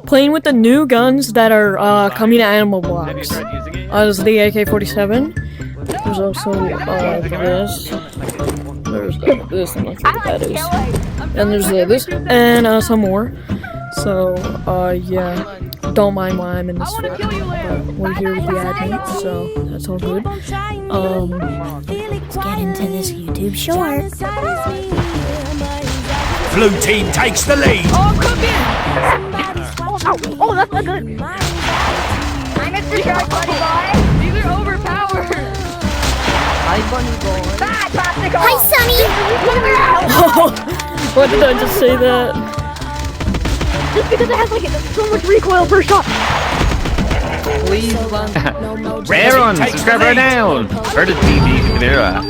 playing with the new guns that are coming to Animal Blocks. There's the AK-47. There's also this. There's this, I'm not sure what that is. And there's this, and some more. So, yeah. Don't mind why I'm in this fit. We're here with the admin, so that's all good. Let's get into this YouTube short. Blue team takes the lead. Oh, come in! Oh, that's not good. I'm Mr. Shark, buddy boy. These are overpowered. Hi, bunny boy. Bad popsicle. Hi, Sunny! Why did I just say that? Just because it has like so much recoil per shot. Rare on, subscribe right now. Heard of TV. Yeah.